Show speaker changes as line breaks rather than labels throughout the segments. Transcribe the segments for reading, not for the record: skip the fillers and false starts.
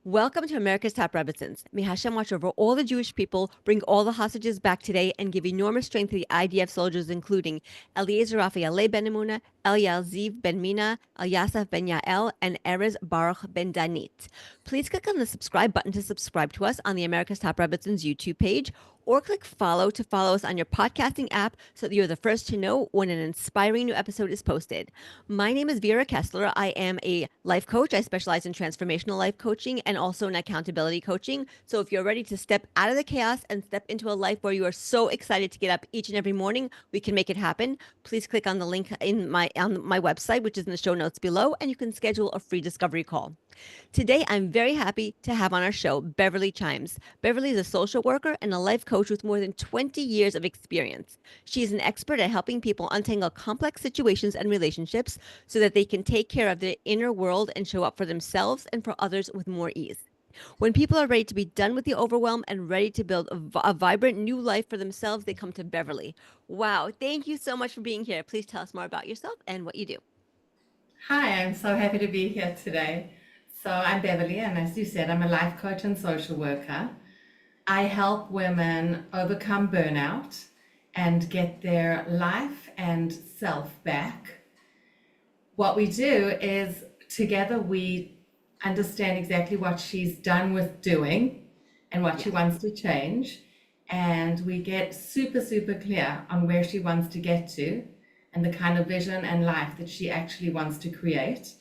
Welcome to America's Top Rebbitzins. May Hashem watch over all the Jewish people, bring all the hostages back today, and give enormous strength to the IDF soldiers, including Eliezer Raphael ben Emuna, Eliel Ziv ben Mina, Eliasaph ben Yael, and Erez Baruch ben Danit. Please click on the subscribe button to subscribe to us on the America's Top Rebbitzins YouTube page, or click follow to follow us on your podcasting app so that you're the first to know when an inspiring new episode is posted. My name is Vera Kessler. I am a life coach. I specialize in transformational life coaching and also in accountability coaching. So if you're ready to step out of the chaos and step into a life where you are so excited to get up each and every morning, we can make it happen. Please click on the link on my website, which is in the show notes below, and you can schedule a free discovery call. Today, I'm very happy to have on our show Beverly Chimes. Beverly is a social worker and a life coach with more than 20 years of experience. She is an expert at helping people untangle complex situations and relationships so that they can take care of their inner world and show up for themselves and for others with more ease. When people are ready to be done with the overwhelm and ready to build a vibrant new life for themselves, they come to Beverly. Wow, thank you so much for being here. Please tell us more about yourself and what you do.
Hi, I'm so happy to be here today. So, I'm Beverly, and as you said, I'm a life coach and social worker. I help women overcome burnout and get their life and self back. What we do is together we understand exactly what she's done with doing and what she
Yes.
wants to change. And we get super, super clear on where she wants to get to and the kind of vision and life that she actually wants to create.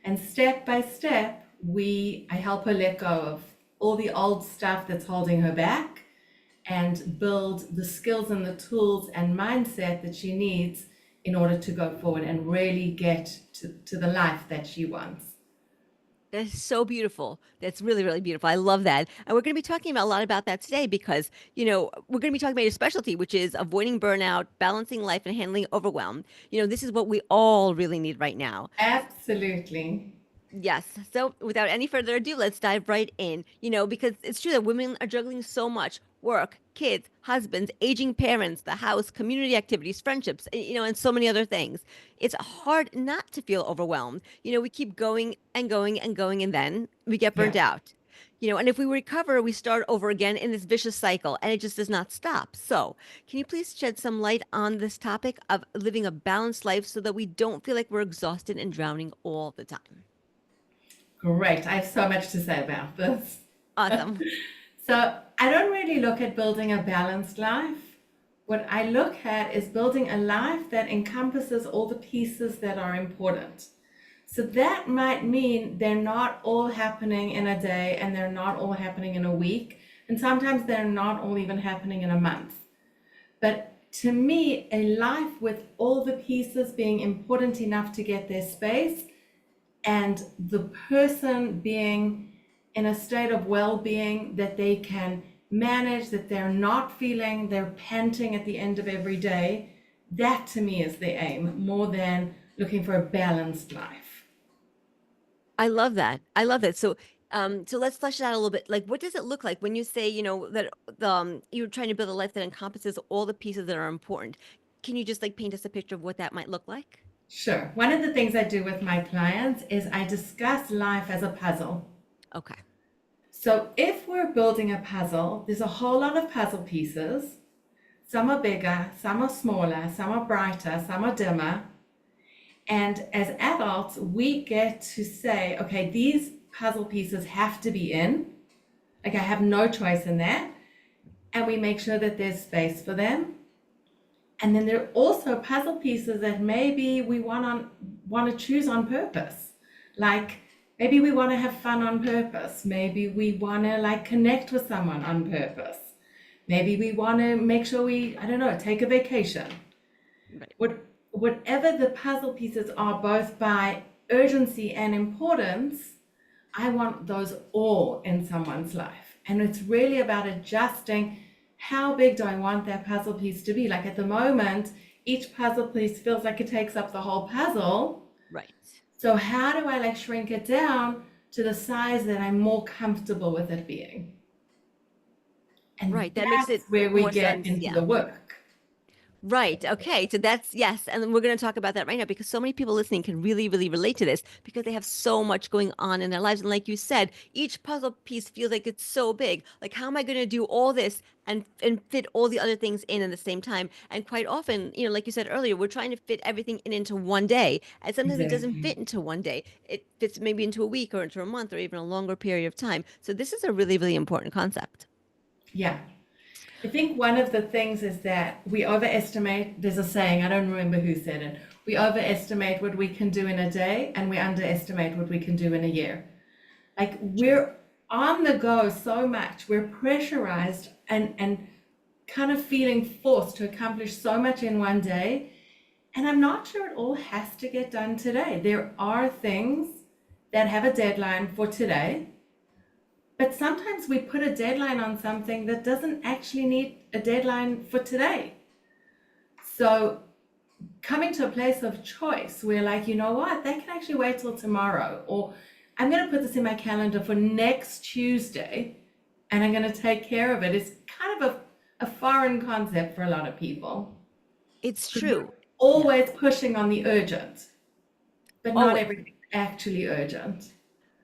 And step by step, I help her let go of all the old stuff that's holding her back and build the skills and the tools and mindset that she needs in order to go forward and really get to the life that she wants.
That's so beautiful. That's really, really beautiful. I love that. And we're going to be talking about a lot about that today because, we're going to be talking about your specialty, which is avoiding burnout, balancing life, and handling overwhelm. This is what we all really need right now.
Absolutely.
Yes. So without any further ado, let's dive right in. Because it's true that women are juggling so much work, kids, husbands, aging parents, the house, community activities, friendships, and so many other things. It's hard not to feel overwhelmed. We keep going and going and going, and then we get
Yeah.
burnt out. And if we recover, we start over again in this vicious cycle, and it just does not stop. So, can you please shed some light on this topic of living a balanced life so that we don't feel like we're exhausted and drowning all the time?
Great. I have so much to say about this.
Awesome.
So, I don't really look at building a balanced life. What I look at is building a life that encompasses all the pieces that are important. So, that might mean they're not all happening in a day and they're not all happening in a week. And sometimes they're not all even happening in a month. But to me, a life with all the pieces being important enough to get their space and the person being in a state of well-being that they can manage, that they're not feeling they're panting at the end of every day, that to me is the aim more than looking for a balanced life.
I love that. I love that. So let's flesh it out a little bit. Like, what does it look like when you say, that you're trying to build a life that encompasses all the pieces that are important? Can you just like paint us a picture of what that might look like?
Sure. One of the things I do with my clients is I discuss life as a puzzle.
Okay.
So if we're building a puzzle, there's a whole lot of puzzle pieces. Some are bigger, some are smaller, some are brighter, some are dimmer. And as adults, we get to say, okay, these puzzle pieces have to be in. Like I have no choice in that. And we make sure that there's space for them. And then there are also puzzle pieces that maybe we want to choose on purpose. Like maybe we want to have fun on purpose. Maybe we want to like connect with someone on purpose. Maybe we want to make sure I don't know, take a vacation.
Right.
Whatever the puzzle pieces are, both by urgency and importance, I want those all in someone's life. And it's really about adjusting how big do I want that puzzle piece to be. Like at the moment, each puzzle piece feels like it takes up the whole puzzle.
Right.
So how do I like shrink it down to the size that I'm more comfortable with it being? And
Right. That makes
that's
it
where we
more
get
sense.
into
Yeah.
the work.
Right. Okay. So that's yes. And then we're going to talk about that right now because so many people listening can really, really relate to this because they have so much going on in their lives. And like you said, each puzzle piece feels like it's so big. Like, how am I going to do all this and fit all the other things in at the same time? And quite often, like you said earlier, we're trying to fit everything in into one day. And sometimes it doesn't
Exactly.
fit into one day. It fits maybe into a week or into a month or even a longer period of time. So this is a really, really important concept.
Yeah. I think one of the things is that we overestimate, there's a saying, I don't remember who said it. We overestimate what we can do in a day and we underestimate what we can do in a year. Like we're on the go so much, we're pressurized and kind of feeling forced to accomplish so much in one day. And I'm not sure it all has to get done today. There are things that have a deadline for today, but sometimes we put a deadline on something that doesn't actually need a deadline for today. So coming to a place of choice where, like, you know what, that can actually wait till tomorrow, or I'm going to put this in my calendar for next Tuesday and I'm going to take care of it, is kind of a foreign concept for a lot of people
It's
because we're
true. Yeah.
always pushing on the urgent, but not
Always.
everything's actually urgent.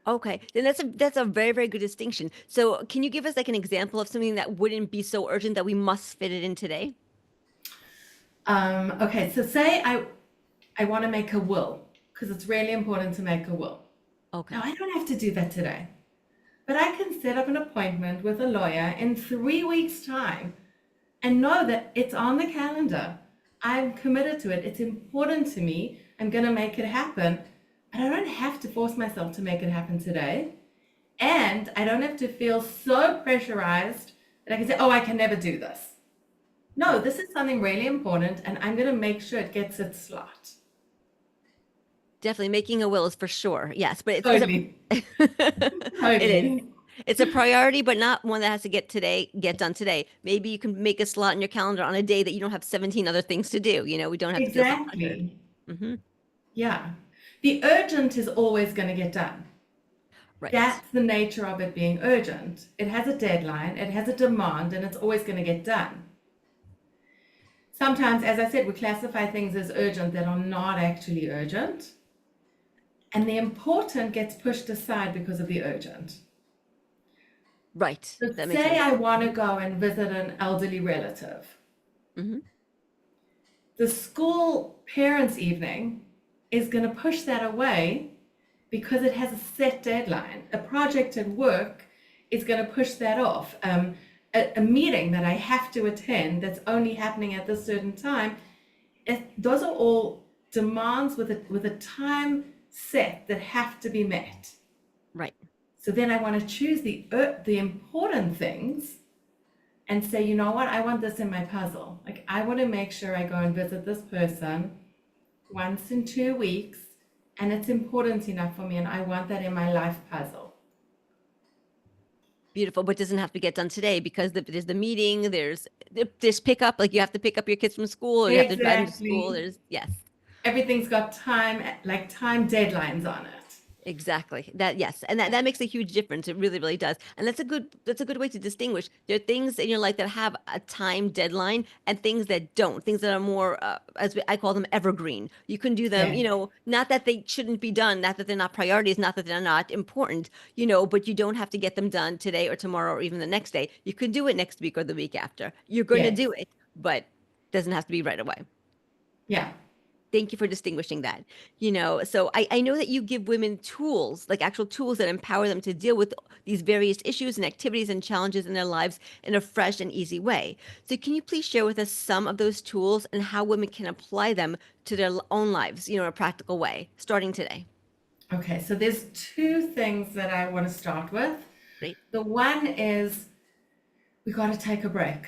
Okay, then that's a very, very good distinction. So, can you give us like an example of something that wouldn't be so urgent that we must fit it in today?
Okay, so say I want to make a will because it's really important to make a will. Now,
Okay.
I don't have to do that today, but I can set up an appointment with a lawyer in 3 weeks' time and know that it's on the calendar. I'm committed to it. It's important to me. I'm going to make it happen. But I don't have to force myself to make it happen today. And I don't have to feel so pressurized that I can say, oh, I can never do this. No,
Right.
this is something really important, and I'm going to make sure it gets its slot.
Definitely making a will is for sure. Yes, but it's a
Totally.
it is.
Totally.
It's a priority, but not one that has to get done today. Maybe you can make a slot in your calendar on a day that you don't have 17 other things to do. We don't have to feel so pressured.
Exactly.
Hmm.
Yeah. The urgent is always going to get done.
Right.
That's the nature of it being urgent. It has a deadline, it has a demand, and it's always going to get done. Sometimes, as I said, we classify things as urgent that are not actually urgent, and the important gets pushed aside because of the urgent.
Right.
So,
That makes
say
sense.
I want to go and visit an elderly relative.
Hmm.
The school parents' evening is going to push that away because it has a set deadline. A project at work is going to push that off. A meeting that I have to attend that's only happening at this certain time, those are all demands with a time set that have to be met.
Right.
So then I want to choose the important things and say, you know what, I want this in my puzzle. Like I want to make sure I go and visit this person once in 2 weeks, and it's important enough for me, and I want that in my life puzzle.
Beautiful, but doesn't have to get done today because there's the meeting, there's pickup, like you have to pick up your kids from school or you have to drive them to school.
Exactly.
There's yes.
Everything's got time, like time deadlines on it.
Exactly. That yes. And that makes a huge difference. It really, really does. And that's a good way to distinguish. There are things in your life that have a time deadline and things that don't. Things that are more I call them evergreen. You can do them,
Yeah.
not that they shouldn't be done, not that they're not priorities, not that they're not important, but you don't have to get them done today or tomorrow or even the next day. You can do it next week or the week after. You're going to
Yes.
do it, but it doesn't have to be right away.
Yeah.
Thank you for distinguishing that. So I know that you give women tools, like actual tools that empower them to deal with these various issues and activities and challenges in their lives in a fresh and easy way. So can you please share with us some of those tools and how women can apply them to their own lives, in a practical way, starting today?
Okay. So there's two things that I want to start with.
Great.
The one is we got to take a break.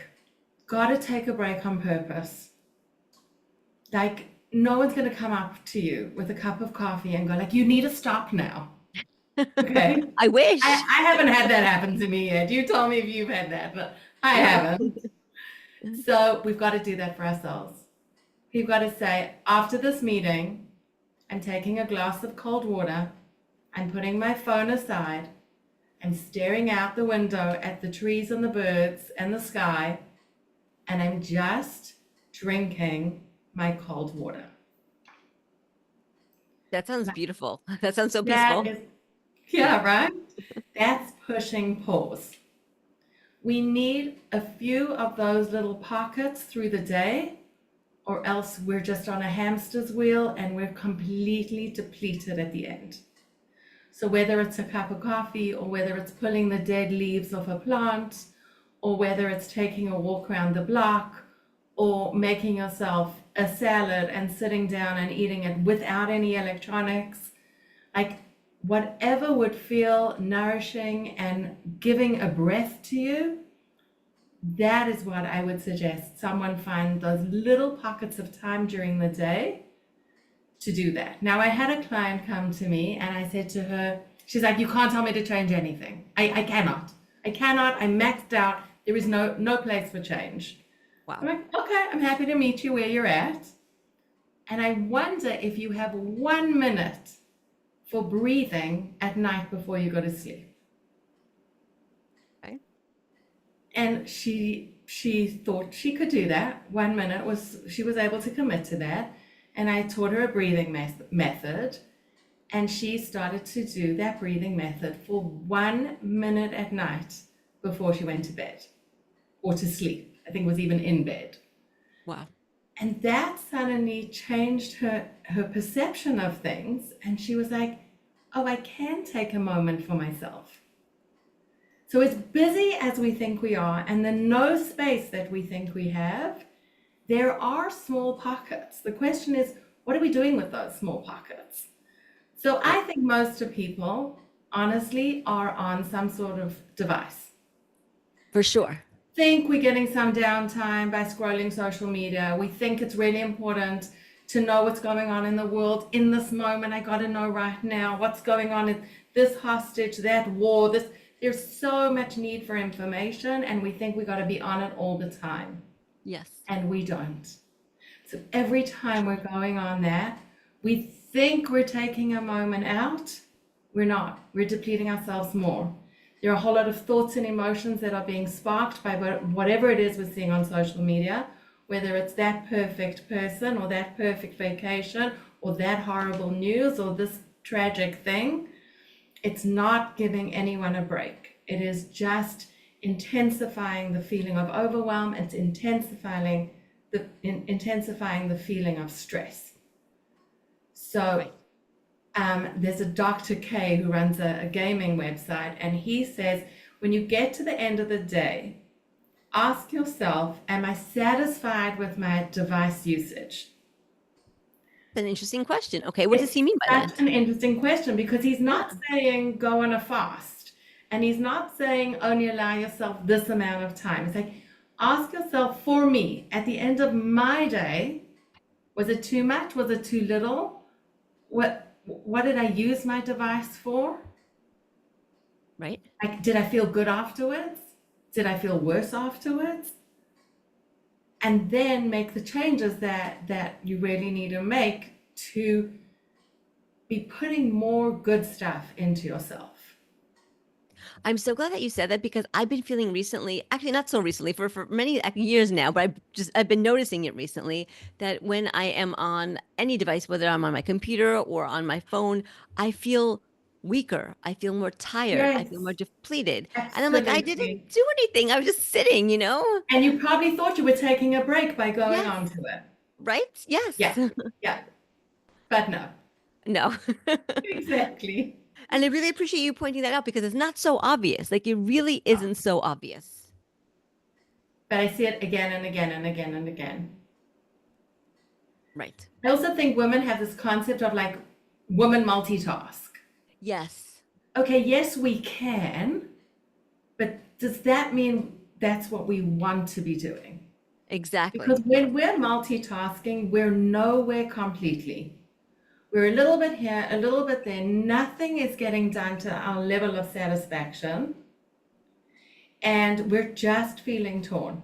Got to take a break on purpose. Like no one's going to come up to you with a cup of coffee and go like, you need to stop now. Okay.
I
I,
wish.
I haven't had that happen to me yet. You tell me if you've had that, but I
No.
haven't. So we've got to do that for ourselves. We've got to say, after this meeting, I'm taking a glass of cold water, I'm putting my phone aside, I'm staring out the window at the trees and the birds and the sky, and I'm just drinking my cold water.
That sounds beautiful. That sounds so
That
peaceful.
is, yeah, right? That's pushing pause. We need a few of those little pockets through the day, or else we're just on a hamster's wheel and we're completely depleted at the end. So whether it's a cup of coffee, or whether it's pulling the dead leaves off a plant, or whether it's taking a walk around the block, or making yourself a salad and sitting down and eating it without any electronics, like whatever would feel nourishing and giving a breath to you, that is what I would suggest someone find those little pockets of time during the day to do that. Now, I had a client come to me and I said to her, she's like, you can't tell me to change anything. I cannot. I cannot. I'm maxed out. There is no place for change. I'm
Wow.
like, okay, I'm happy to meet you where you're at. And I wonder if you have 1 minute for breathing at night before you go to sleep.
Okay.
And she thought she could do that. 1 minute was, she was able to commit to that. And I taught her a breathing method. And she started to do that breathing method for 1 minute at night before she went to bed or to sleep. I think it was even in bed.
Wow.
And that suddenly changed her perception of things. And she was like, oh, I can take a moment for myself. So as busy as we think we are, and the no space that we think we have, there are small pockets. The question is, what are we doing with those small pockets? So I think most of people, honestly, are on some sort of device.
For sure.
Think we're getting some downtime by scrolling social media. We think it's really important to know what's going on in the world in this moment. I got to know right now what's going on in this hostage, that war, this. There's so much need for information, and we think we got to be on it all the time,
Yes.
and we don't. So every time we're going on that, we think we're taking a moment out. We're not. We're depleting ourselves more. There are a whole lot of thoughts and emotions that are being sparked by whatever it is we're seeing on social media, whether it's that perfect person or that perfect vacation or that horrible news or this tragic thing. It's not giving anyone a break. It is just intensifying the feeling of overwhelm. It's intensifying the feeling of stress. So there's a Dr. K who runs a gaming website, and he says, when you get to the end of the day, ask yourself, am I satisfied with my device usage?
An interesting question. Okay, what does he mean by
That's
that?
an interesting question, because he's not
Yeah.
saying go on a fast, and he's not saying only allow yourself this amount of time. It's like, ask yourself, for me, at the end of my day, was it too much? Was it too little? What did I use my device for?
Right.
Like, did I feel good afterwards? Did I feel worse afterwards? And then make the changes that you really need to make to be putting more good stuff into yourself.
I'm so glad that you said that because I've been feeling recently, actually not so recently, for many years now, but I've been noticing it recently that when I am on any device, whether I'm on my computer or on my phone, I feel weaker. I feel more tired. I feel more
Yes,
depleted. And I'm like, I didn't
absolutely.
do anything. I was just sitting, you know?
And you probably thought you were taking a break by going
Yes.
on to it.
Right? Yes.
Yeah, yeah, but no,
No.
exactly.
And I really appreciate you pointing that out because it's not so obvious. Like it really isn't so obvious.
But I see it again and again and again and again.
Right.
I also think women have this concept of like women multitask.
Yes.
Okay, yes, we can, but does that mean that's what we want to be doing? Because
Exactly.
when we're multitasking, we're nowhere completely. We're a little bit here, a little bit there. Nothing is getting done to our level of satisfaction. And we're just feeling torn.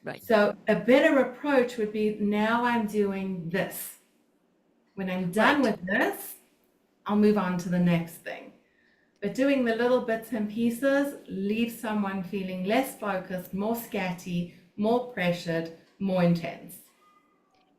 Right.
So a better approach would be, now I'm doing this. When I'm done
Right.
with this, I'll move on to the next thing. But doing the little bits and pieces leaves someone feeling less focused, more scatty, more pressured, more intense.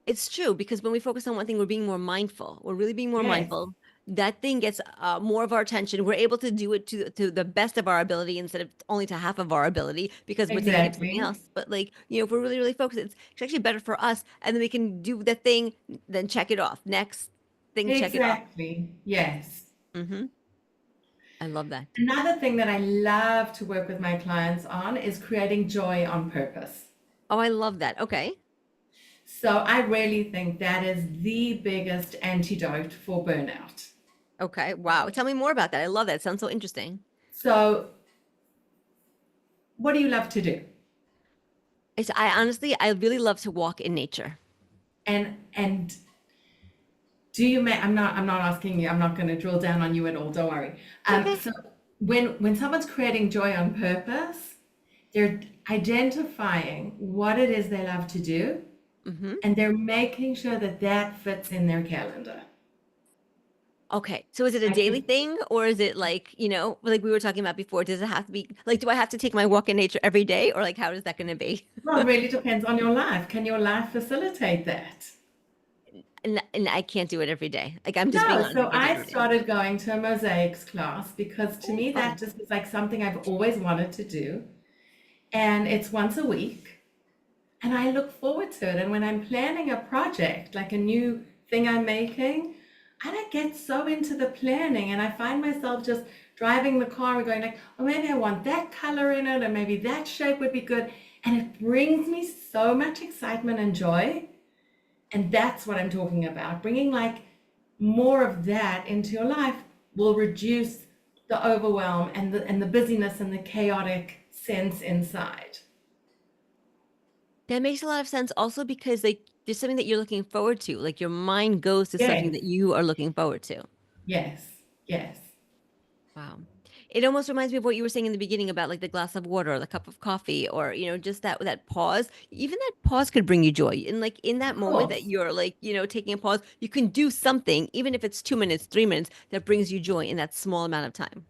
It's true because when we focus on one thing, we're being more mindful. We're really being more
Yes,
mindful. That thing gets more of our attention. We're able to do it to the best of our ability instead of only to half of our ability because we're thinking of something
exactly.
else. But like, if we're really, really focused, it's actually better for us. And then we can do the thing, then check it off. Next thing, check it off.
Exactly. Yes.
Hmm. I love that.
Another thing that I love to work with my clients on is creating joy on purpose.
Oh, I love that. Okay.
So I really think that is the biggest antidote for burnout.
Okay. Wow. Tell me more about that. I love that. It sounds so interesting.
So, what do you love to do?
I honestly, I really love to walk in nature.
And do you make, I'm not asking you, I'm not going to drill down on you at all, don't worry.
Okay.
So when someone's creating joy on purpose, they're identifying what it is they love to do,
Hmm.
and they're making sure that that fits in their calendar.
Okay. So is it a
I
daily
think,
thing or is it like, like we were talking about before, does it have to be like, do I have to take my walk in nature every day or like, how is that going to be?
well, it really depends on your life. Can your life facilitate that?
And I can't do it every day. Like, I'm just being
No,
honest. I
so
can't do it
I
every day.
started going to a mosaics class because to
Oh,
me that
fun.
just is like something I've always wanted to do. And it's once a week. And I look forward to it. And when I'm planning a project, like a new thing I'm making, I don't get so into the planning and I find myself just driving the car and going like, oh, maybe I want that color in it, or maybe that shape would be good. And it brings me so much excitement and joy. And that's what I'm talking about. Bringing like more of that into your life will reduce the overwhelm and the busyness and the chaotic sense inside.
That makes a lot of sense also because like there's something that you're looking forward to. Like your mind goes to something
Yes,
that you are looking forward to.
yes, yes,
Wow. It almost reminds me of what you were saying in the beginning about like the glass of water or the cup of coffee or just that pause. Even that pause could bring you joy. And like in
of
that moment that
course.
you're like, taking a pause, you can do something, even if it's 2 minutes, 3 minutes, that brings you joy in that small amount of time.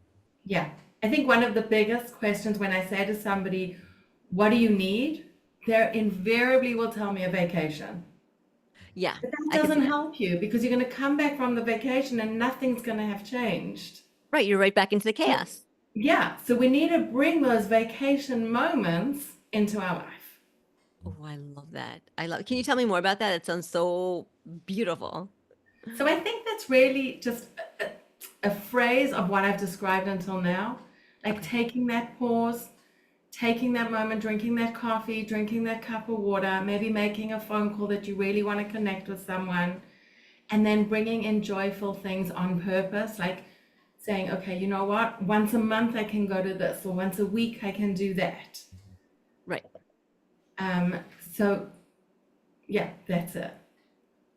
Yeah. I think one of the biggest questions when I say to somebody, what do you need? They invariably will tell me a vacation.
Yeah,
But that
I can see
doesn't
that.
help you because you're going to come back from the vacation and nothing's going to have changed.
Right, you're right back into the
So,
chaos.
yeah, so we need to bring those vacation moments into our life.
Oh, I love that. I love. Can you tell me more about that? It sounds so beautiful.
So I think that's really just a phrase of what I've described until now, like
Okay.
taking that pause, taking that moment, drinking that coffee, drinking that cup of water, maybe making a phone call that you really want to connect with someone, and then bringing in joyful things on purpose, like saying, okay, you know what? Once a month I can go to this, or once a week I can do that.
Right.
Um, so yeah, that's it.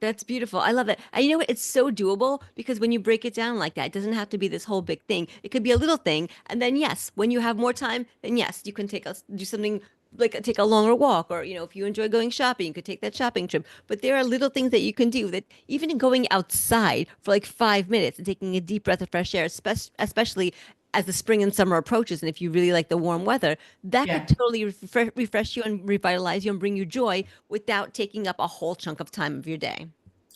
That's beautiful. I love that. And you know what? It's so doable because when you break it down like that, it doesn't have to be this whole big thing. It could be a little thing. And then, yes, when you have more time, then yes, you can do something like take a longer walk or, if you enjoy going shopping, you could take that shopping trip. But there are little things that you can do that even in going outside for like 5 minutes and taking a deep breath of fresh air, especially as the spring and summer approaches, and if you really like the warm weather, that could
Yeah,
totally refresh you and revitalize you and bring you joy without taking up a whole chunk of time of your day.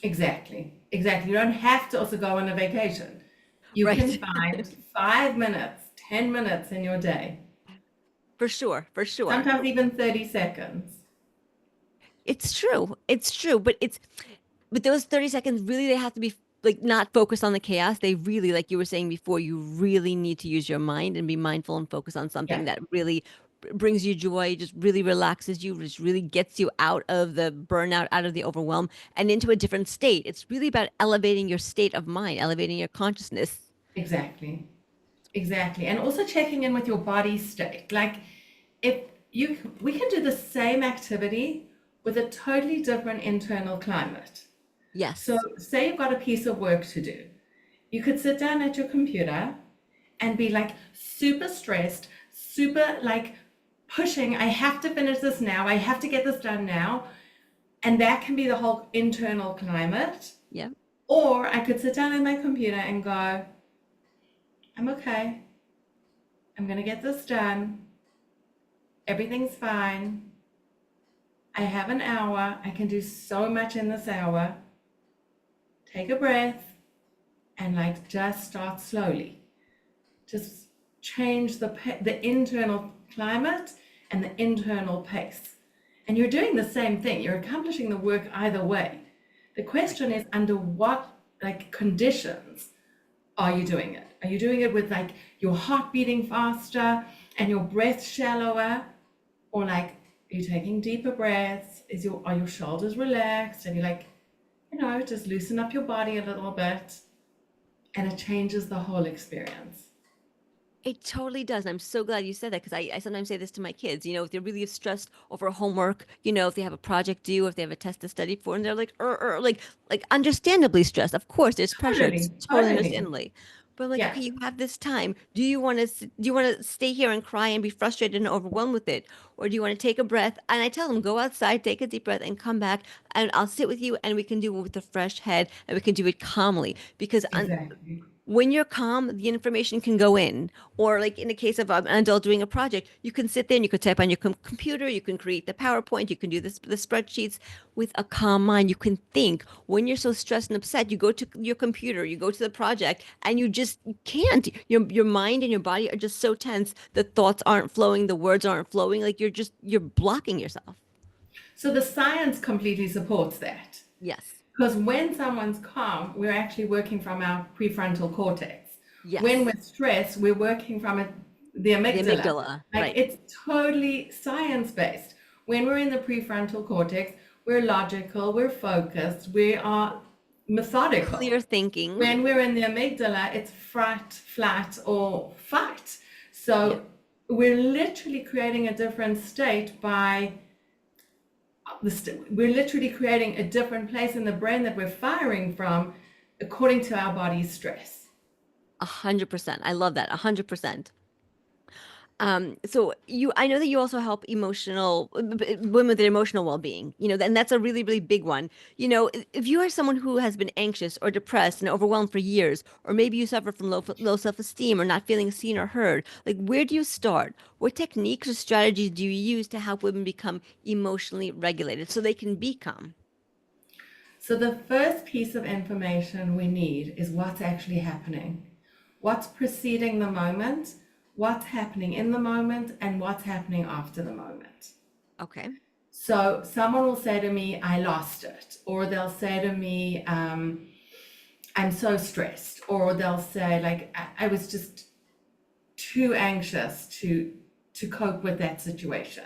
exactly. Exactly. You don't have to also go on a vacation. You can
Right.
find 5 minutes, 10 minutes in your day,
For sure. For sure.
sometimes even 30 seconds.
It's true. It's true. But those 30 seconds really they have to be like not focused on the chaos. They really, like you were saying before, you really need to use your mind and be mindful and focus on
Yeah,
something that really brings you joy, just really relaxes you, just really gets you out of the burnout, out of the overwhelm, and into a different state. It's really about elevating your state of mind, elevating your consciousness.
exactly. Exactly. And also checking in with your body state. Like if we can do the same activity with a totally different internal climate. So,
Yes.
say you've got a piece of work to do. You could sit down at your computer and be like super stressed, super like pushing, I have to finish this now, I have to get this done now. And that can be the whole internal climate.
Yeah.
Or I could sit down at my computer and go, I'm okay. I'm going to get this done. Everything's fine. I have an hour. I can do so much in this hour. Take a breath and like just start slowly. Just change the internal climate and the internal pace. And you're doing the same thing. You're accomplishing the work either way. The question is, under what like conditions are you doing it? Are you doing it with like your heart beating faster and your breath shallower? Or like, are you taking deeper breaths? Are your shoulders relaxed? And you're like, just loosen up your body a little bit, and it changes the whole experience.
It totally does. I'm so glad you said that because I sometimes say this to my kids. If they're really stressed over homework, if they have a project due, if they have a test to study for, and they're like, like understandably stressed. Of course, there's pressure. It's
Totally,
totally
totally.
understandably. But like,
Yeah.
okay, you have this time. Do you want to stay here and cry and be frustrated and overwhelmed with it, or do you want to take a breath? And I tell them, go outside, take a deep breath, and come back, and I'll sit with you, and we can do it with a fresh head, and we can do it calmly because
Exactly.
when you're calm, the information can go in. Or like in the case of an adult doing a project, you can sit there and you can type on your computer, you can create the PowerPoint, you can do the spreadsheets with a calm mind. You can think. When you're so stressed and upset, you go to your computer, you go to the project, and you can't. Your mind and your body are just so tense. The thoughts aren't flowing, the words aren't flowing. Like you're blocking yourself.
So the science completely supports that.
Yes.
Because when someone's calm, we're actually working from our prefrontal cortex. When
Yes.
we're stressed, we're working from the
The
amygdala.
amygdala.
Like
Right.
it's totally science based. When we're in the prefrontal cortex, we're logical, we're focused, we are methodical.
Clear thinking.
When we're in the amygdala, it's fright, flight, or fight.
Yeah.
So we're literally creating a different state we're literally creating a different place in the brain that we're firing from according to our body's stress.
100%. I love that. 100%. So I know that you also help women with their emotional well-being, and that's a really, really big one. If you are someone who has been anxious or depressed and overwhelmed for years, or maybe you suffer from low self-esteem or not feeling seen or heard, like where do you start? What techniques or strategies do you use to help women become emotionally regulated so they can be calm?
So, the first piece of information we need is what's actually happening. What's preceding the moment, what's happening in the moment, and what's happening after the moment.
Okay.
So, someone will say to me, I lost it. Or they'll say to me, I'm so stressed. Or they'll say, like, I was just too anxious to cope with that situation.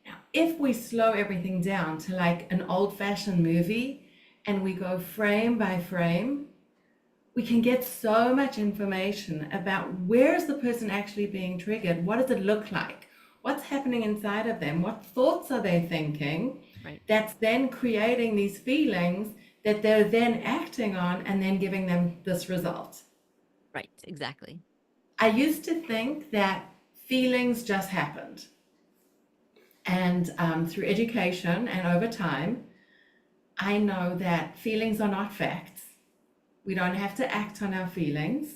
Now, if we slow everything down to like an old-fashioned movie and we go frame by frame, we can get so much information about where is the person actually being triggered, what does it look like, what's happening inside of them, what thoughts are they thinking,
Right.
that's then creating these feelings that they're then acting on and then giving them this result.
Right. Exactly.
I used to think that feelings just happened. And through education and over time, I know that feelings are not facts. We don't have to act on our feelings.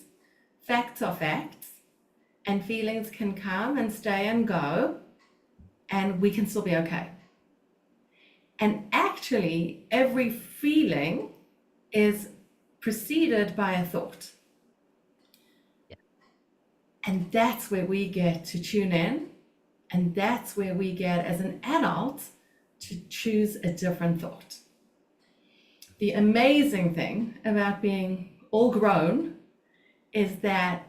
Facts are facts, and feelings can come and stay and go, and we can still be okay. And actually, every feeling is preceded by a thought.
Yeah.
And that's where we get to tune in. And that's where we get, as an adult, to choose a different thought. The amazing thing about being all grown is that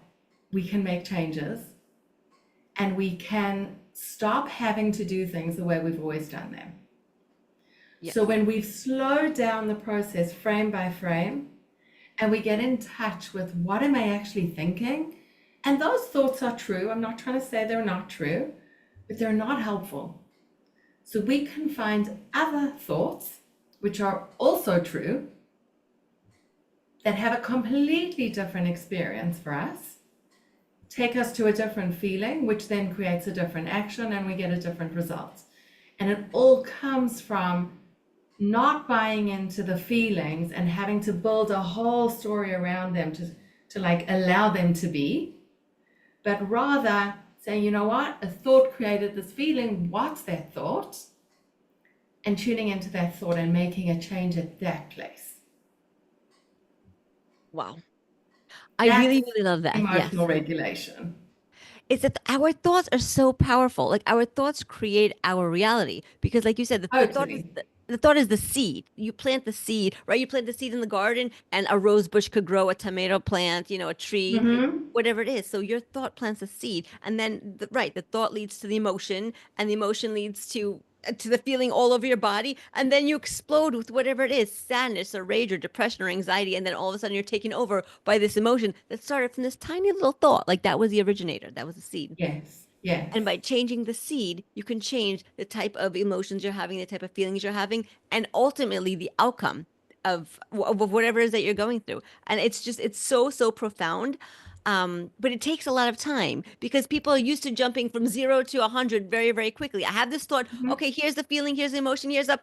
we can make changes and we can stop having to do things the way we've always done them.
Yes.
So when we've slowed down the process frame by frame and we get in touch with what am I actually thinking, and those thoughts are true. I'm not trying to say they're not true, but they're not helpful. So we can find other thoughts, which are also true, that have a completely different experience for us, take us to a different feeling, which then creates a different action and we get a different result. And it all comes from not buying into the feelings and having to build a whole story around them to like allow them to be, but rather say, you know what, a thought created this feeling. What's that thought? and tuning into that thought and making a change at that place.
Wow. I
That's
really, really love that.
emotional
Yes.
regulation.
It's that our thoughts are so powerful. Like our thoughts create our reality because, like you said, the thought is
Totally.
the thought is the seed. You plant the seed, right? You plant the seed in the garden, and a rose bush could grow, a tomato plant, a tree,
Mm-hmm.
whatever it is. So your thought plants a seed, and then right, the thought leads to the emotion, and the emotion leads to the feeling all over your body, and then you explode with whatever it is, sadness or rage or depression or anxiety, and then all of a sudden you're taken over by this emotion that started from this tiny little thought. Like that was the originator, that was the seed.
Yes. Yes.
And by changing the seed, you can change the type of emotions you're having, the type of feelings you're having, and ultimately the outcome of whatever it is that you're going through. And it's so, so profound. But it takes a lot of time because people are used to jumping from 0 to 100 very, very quickly. I have this thought,
Mhm.
okay, here's the feeling, here's the emotion, here's the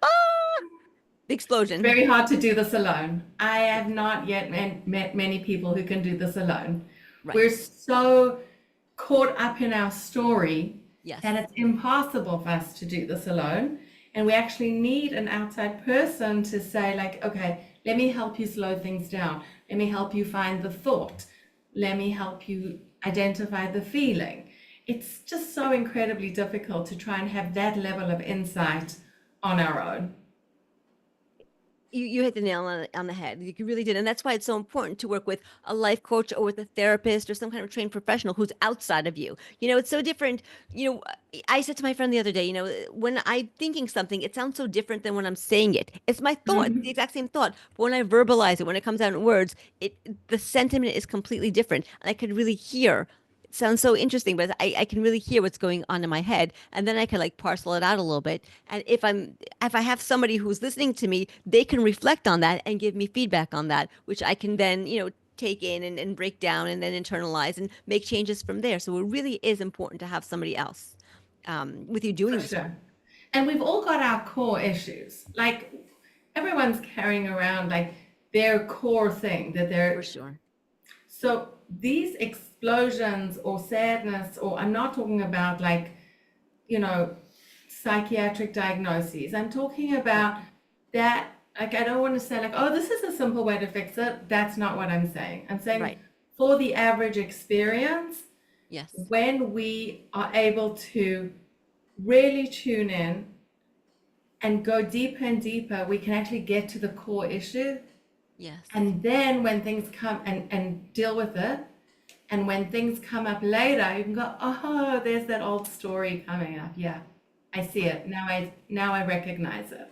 the
It's
explosion.
very hard to do this alone. I have not yet met many people who can do this alone. We're
Right.
so caught up in our story
Yes.
that it's impossible for us to do this alone. And we actually need an outside person to say, like, okay, let me help you slow things down. Let me help you find the thought. Let me help you identify the feeling. It's just so incredibly difficult to try and have that level of insight on our own.
You hit the nail on the head. You really did. And that's why it's so important to work with a life coach or with a therapist or some kind of trained professional who's outside of you. It's so different. I said to my friend the other day, when I'm thinking something, it sounds so different than when I'm saying it. It's my thought, it's the
Mhm.
exact same thought. But when I verbalize it, when it comes out in words, the sentiment is completely different. And I could really hear. It sounds so interesting, but I can really hear what's going on in my head. And then I can like parcel it out a little bit. And if I have somebody who's listening to me, they can reflect on that and give me feedback on that, which I can then, take in and break down and then internalize and make changes from there. So it really is important to have somebody else with you
For
doing this work.
sure. And we've all got our core issues. Like everyone's carrying around like their core thing that
For
they're
sure.
so these explosions or sadness, or I'm not talking about like, you know, psychiatric diagnoses. I'm talking
Right.
about that, like I don't want to say like, oh, this is a simple way to fix it. That's not what I'm saying. I'm saying
Right.
for the average experience,
Yes.
when we are able to really tune in and go deeper and deeper, we can actually get to the core issue.
Yes.
And then when things come and deal with it, and when things come up later, you can go, oh, there's that old story coming up. Yeah, I see
Right.
it. Now I recognize it.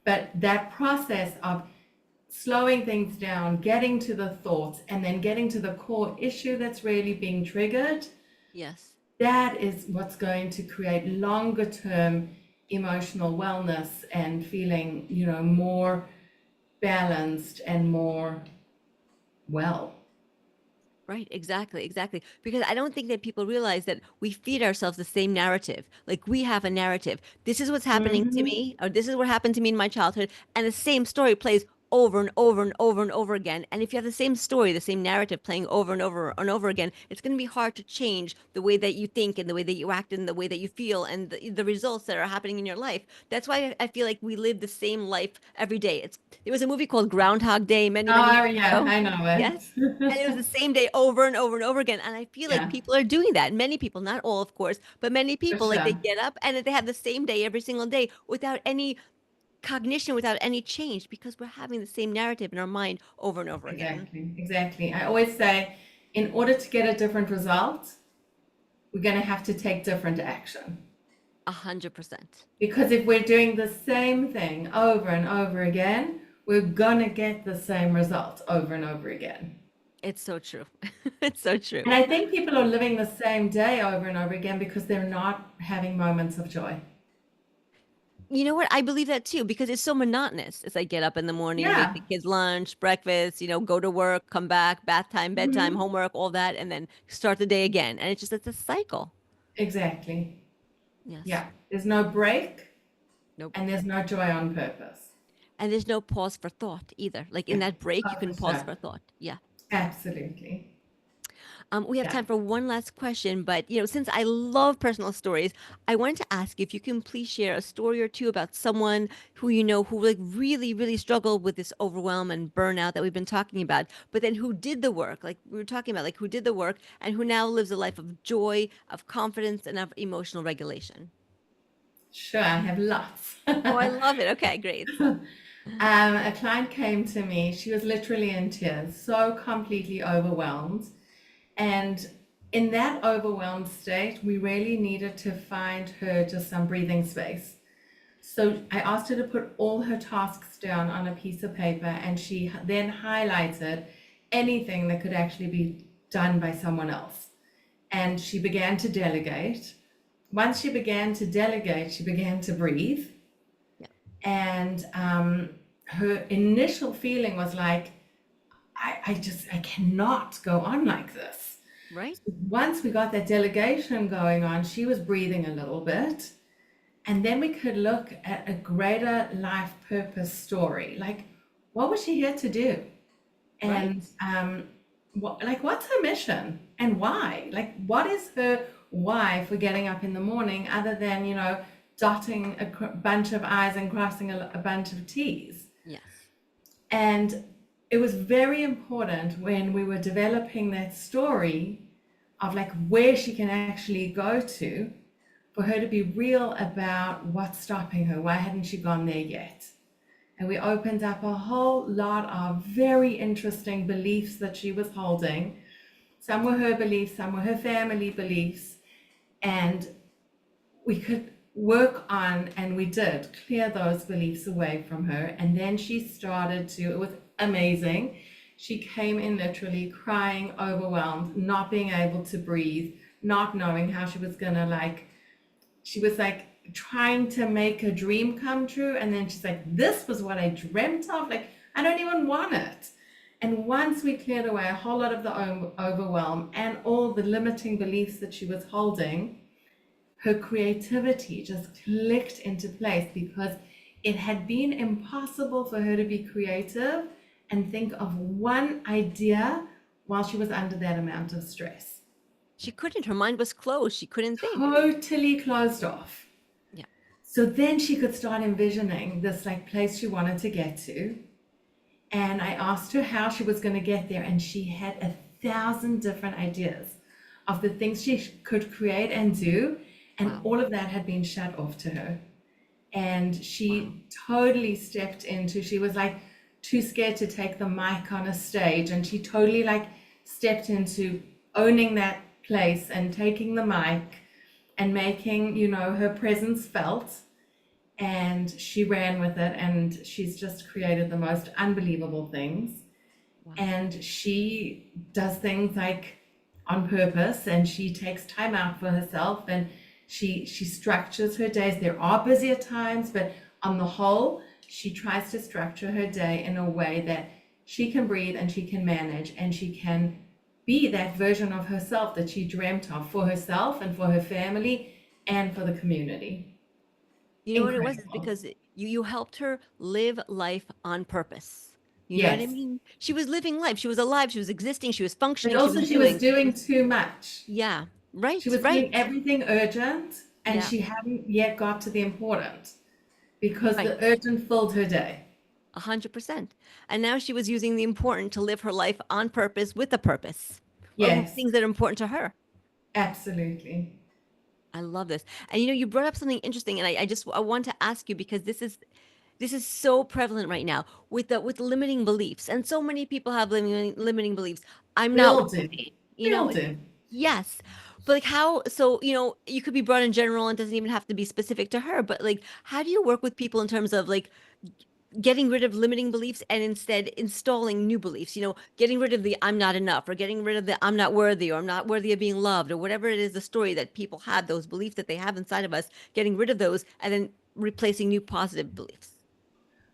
But that process of slowing things down, getting to the thoughts, and then getting to the core issue that's really being triggered,
Yes.
that is what's going to create longer term emotional wellness and feeling, more balanced and more well.
Right, exactly, exactly. Because I don't think that people realize that we feed ourselves the same narrative. Like we have a narrative. This is what's happening to
Mm-hmm.
me, or this is what happened to me in my childhood. And the same story plays over and over and over and over again. And if you have the same story, the same narrative playing over and over and over again, it's going to be hard to change the way that you think and the way that you act and the way that you feel and the results that are happening in your life. That's why I feel like we live the same life every day. There was a movie called Groundhog Day many, many
Oh,
years
yeah,
ago.
I know
Yes. And it was the
it.
same day over and over and over again. And I feel like
Yeah,
people are doing that. Many people, not all, of course, but many
for
people, like they
sure.
get up and they have the same day every single day without any cognition, without any change, because we're having the same narrative in our mind over and over again.
Exactly, exactly. I always say, in order to get a different result, we're going to have to take different action.
100%.
Because if we're doing the same thing over and over again, we're going to get the same result over and over again.
It's so true. It's so true.
And I think people are living the same day over and over again because they're not having moments of joy.
You know what? I believe that too because it's so monotonous. It's like get up in the morning, make
Yeah.
the kids lunch, breakfast, go to work, come back, bath time, bedtime,
Hmm.
homework, all that, and then start the day again. And it's a cycle.
Exactly.
Yes.
Yeah. There's no break
Nope.
and there's no joy on purpose.
And there's no pause for thought either. Like in
Yeah.
that break, you
Oh, for
can pause
sure.
for thought. Yeah.
Absolutely.
We have
Yeah.
time for one last question, but since I love personal stories, I wanted to ask you if you can please share a story or two about someone who you know who like really, really struggled with this overwhelm and burnout that we've been talking about, but then who did the work, like we were talking about, like who did the work and who now lives a life of joy, of confidence, and of emotional regulation.
Sure, I have lots.
Oh, I love it. Okay, great.
A client came to me. She was literally in tears, so completely overwhelmed. And in that overwhelmed state, we really needed to find her just some breathing space. So I asked her to put all her tasks down on a piece of paper, and she then highlighted anything that could actually be done by someone else. And she began to delegate. Once she began to delegate, she began to breathe.
Yeah,
And her initial feeling was like, I cannot go on like this.
right?
Once we got that delegation going on, she was breathing a little bit. And then we could look at a greater life purpose story. Like, what was she here to do?
Right?
And what's her mission and why? Like, what is her why for getting up in the morning other than, dotting a bunch of I's and crossing a bunch of T's?
Yes.
And it was very important when we were developing that story of like where she can actually go to for her to be real about what's stopping her. Why hadn't she gone there yet? And we opened up a whole lot of very interesting beliefs that she was holding. Some were her beliefs, some were her family beliefs. And we could work on, and we did clear those beliefs away from her. And then she started to, it was amazing. She came in literally crying, overwhelmed, not being able to breathe, not knowing how she was gonna she was like trying to make a dream come true. And then she's like, this was what I dreamt of. Like, I don't even want it. And once we cleared away a whole lot of the overwhelm and all the limiting beliefs that she was holding, her creativity just clicked into place because it had been impossible for her to be creative and think of one idea while she was under that amount of stress.
She couldn't. Her mind was closed. She couldn't think.
Totally closed off.
Yeah.
So then she could start envisioning this like place she wanted to get to. And I asked her how she was going to get there, and she had 1,000 different ideas of the things she could create and do, and
Wow.
all of that had been shut off to her. And
Wow.
she totally stepped into, she was like too scared to take the mic on a stage, and she totally like stepped into owning that place and taking the mic and making, her presence felt. And she ran with it, and she's just created the most unbelievable things.
Wow.
And she does things like on purpose, and she takes time out for herself, and she structures her days. There are busier times, but on the whole, she tries to structure her day in a way that she can breathe and she can manage, and she can be that version of herself that she dreamt of for herself and for her family and for the community.
You know what it was? It's
Incredible.
because you helped her live life on purpose. You know what I
Yes.
mean? She was living life. She was alive. She was existing. She was
But
functioning. She
also
was
she was
doing.
doing too much.
Yeah.
She
Right.
was
Right.
doing everything urgent, and
Yeah.
she hadn't yet got to the important because
Right.
the urgent filled her day.
100%. And now she was using the important to live her life on purpose with a purpose of
Yes,
things that are important to her.
absolutely.
I love this. And you brought up something interesting, and I want to ask you because this is so prevalent right now with limiting beliefs, and so many people have limiting beliefs. I'm
We
not
all do.
worthy,
We all do.
yes, but like how, so you could be broad in general and doesn't even have to be specific to her, but like how do you work with people in terms of like getting rid of limiting beliefs and instead installing new beliefs, getting rid of the I'm not enough, or getting rid of the I'm not worthy, or I'm not worthy of being loved, or whatever it is, the story that people have, those beliefs that they have inside of us, getting rid of those and then replacing new positive beliefs.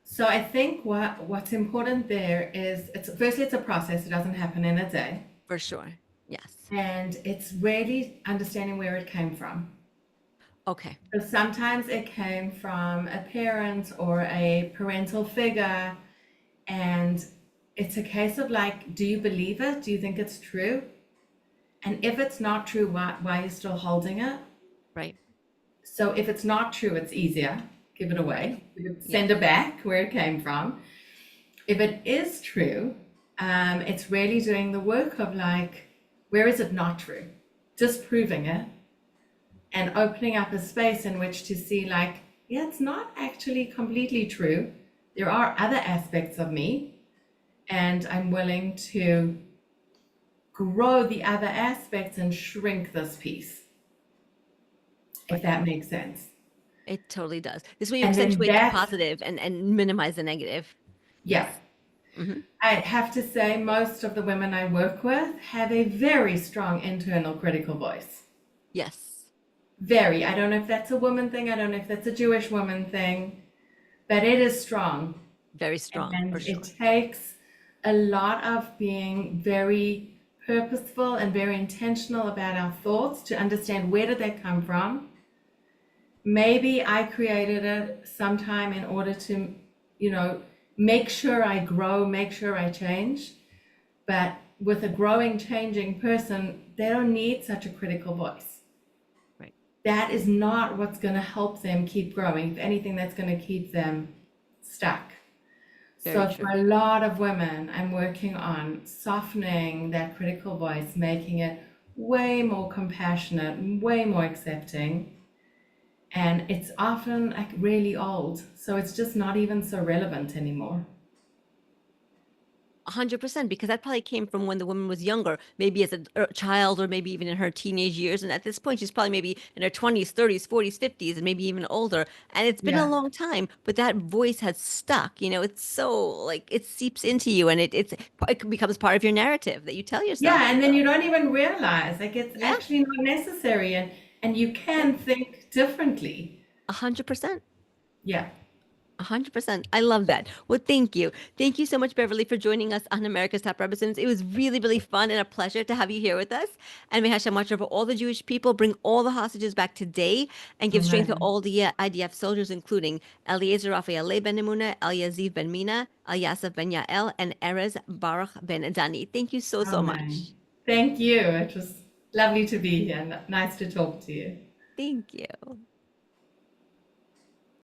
So I think what's important there is it's a process. It doesn't happen in a day.
For sure. Yes.
And it's really understanding where it came from.
Okay.
So sometimes it came from a parent or a parental figure, and it's a case of like, do you believe it? Do you think it's true? And if it's not true, why are you still holding it?
Right.
So if it's not true, it's easier. Give it
Right.
away.
Yeah.
Send it back where it came from. If it is true, it's really doing the work of like, where is it not true? Disproving it and opening up a space in which to see, like, yeah, it's not actually completely true. There are other aspects of me, and I'm willing to grow the other aspects and shrink this piece, if
Right.
that makes sense.
It totally does. This way you
And then
accentuate the
that's,
positive and minimize the negative.
yeah,
Yes. Hmm.
I have to say, most of the women I work with have a very strong internal critical voice.
Yes.
Very. I don't know if that's a woman thing, I don't know if that's a Jewish woman thing, but it is strong.
Very strong, for
And it
sure.
takes a lot of being very purposeful and very intentional about our thoughts to understand where did they come from. Maybe I created it sometime in order to, you know, make sure I grow, make sure I change. But with a growing, changing person, they don't need such a critical voice.
Right.
That is not what's going to help them keep growing. If anything, that's going to keep them stuck.
Very
So for
true.
a lot of women, I'm working on softening that critical voice, making it way more compassionate, way more accepting. And it's often like really old, so it's just not even so relevant anymore.
100%, because that probably came from when the woman was younger, maybe as a child or maybe even in her teenage years. And at this point, she's probably maybe in her 20s, 30s, 40s, 50s, and maybe even older. And it's been a
Yeah.
long time, but that voice has stuck. It's so like it seeps into you and it becomes part of your narrative that you tell yourself.
Yeah, and then
So,
you don't even realize like it's
yeah,
actually not necessary and you
yeah,
can think differently.
100%.
Yeah.
100%. I love that. Well, thank you. Thank you so much, Beverly, for joining us on America's Top Representatives. It was really, really fun and a pleasure to have you here with us. And may Hashem watch over all the Jewish people, bring all the hostages back today, and give strength to
Amen.
all the IDF soldiers, including Eliezer Raphael ben Emuna, Eliaziv ben Mina, Eliasaph ben Yael, and Erez Baruch ben Adani. Thank you so, so
Amen.
much.
Thank you. It was lovely to be here. Nice to talk to you.
Thank you.